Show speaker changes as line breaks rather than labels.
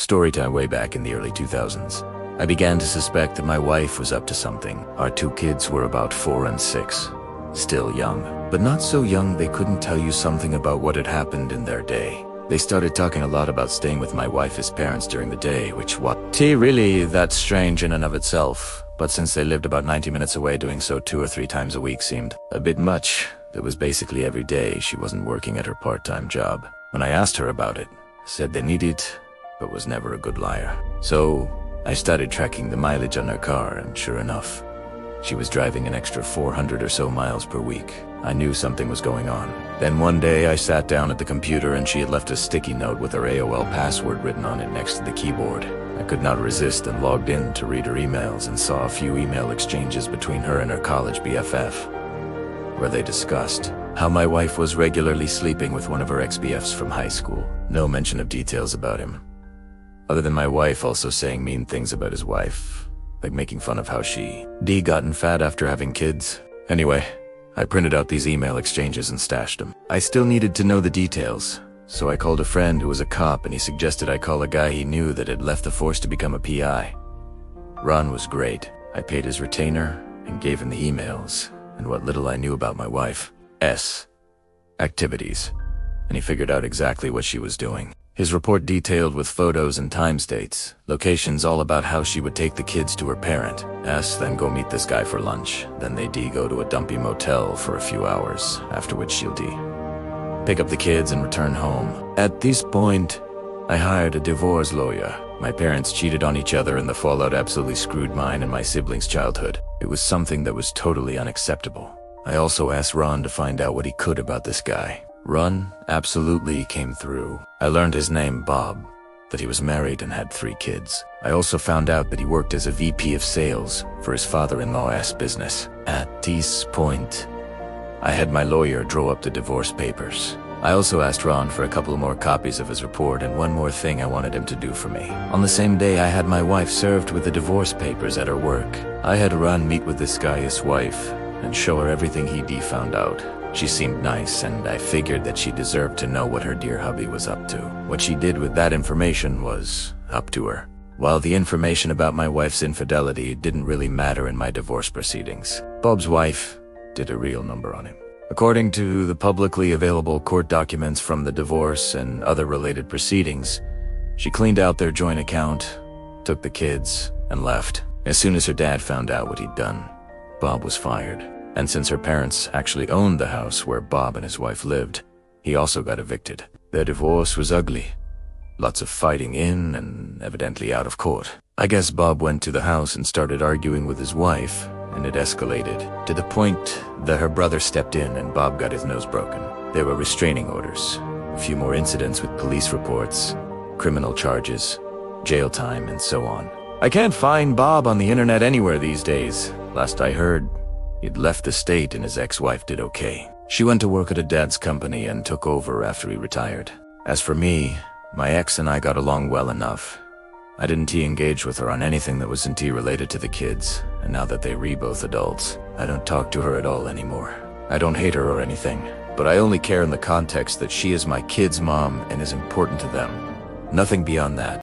Storytime way back in the early 2000s. I began to suspect that my wife was up to something. Our two kids were about 4 and 6. Still young, but not so young they couldn't tell you something about what had happened in their day. They started talking a lot about staying with my wife as parents during the day, which really that's strange in and of itself. But since they lived about 90 minutes away, doing so 2 or 3 times a week seemed a bit much. It was basically every day. She wasn't working at her part-time job. When I asked her about it, said they needed, but was never a good liar. So I started tracking the mileage on her car, and sure enough, she was driving an extra 400 or so miles per week. I knew something was going on. Then one day I sat down at the computer and she had left a sticky note with her AOL password written on it next to the keyboard. I could not resist and logged in to read her emails and saw a few email exchanges between her and her college BFF, where they discussed how my wife was regularly sleeping with one of her ex-BFs from high school. No mention of details about him, other than my wife also saying mean things about his wife, like making fun of how she gotten fat after having kids. Anyway, I printed out these email exchanges and stashed them. I still needed to know the details, so I called a friend who was a cop and he suggested I call a guy he knew that had left the force to become a PI. Ron was great. I paid his retainer and gave him the emails and what little I knew about my wife's activities, and he figured out exactly what she was doing. His report detailed with photos and time states, locations all about how she would take the kids to her parent, S, then go meet this guy for lunch, then they go to a dumpy motel for a few hours, after which she'll pick up the kids and return home. At this point, I hired a divorce lawyer. My parents cheated on each other and the fallout absolutely screwed mine and my siblings' childhood. It was something that was totally unacceptable. I also asked Ron to find out what he could about this guy. Ron absolutely came through. I learned his name, Bob, that he was married and had 3 kids. I also found out that he worked as a VP of sales for his father-in-law's business. At this point, I had my lawyer draw up the divorce papers. I also asked Ron for a couple more copies of his report and one more thing I wanted him to do for me. On the same day, I had my wife served with the divorce papers at her work. I had Ron meet with this guy's wife and show her everything he found out. She seemed nice, and I figured that she deserved to know what her dear hubby was up to. What she did with that information was up to her. While the information about my wife's infidelity didn't really matter in my divorce proceedings, Bob's wife did a real number on him. According to the publicly available court documents from the divorce and other related proceedings, she cleaned out their joint account, took the kids, and left. As soon as her dad found out what he'd done, Bob was fired. And since her parents actually owned the house where Bob and his wife lived, he also got evicted. Their divorce was ugly. Lots of fighting in and evidently out of court. I guess Bob went to the house and started arguing with his wife, and it escalated to the point that her brother stepped in and Bob got his nose broken. There were restraining orders, a few more incidents with police reports, criminal charges, jail time, and so on. I can't find Bob on the internet anywhere these days. Last I heard, he'd left the state and his ex-wife did okay. She went to work at a dad's company and took over after he retired. As for me, my ex and I got along well enough. I didn't engage with her on anything that wasn't related to the kids, and now that they're both adults, I don't talk to her at all anymore. I don't hate her or anything, but I only care in the context that she is my kids' mom and is important to them. Nothing beyond that.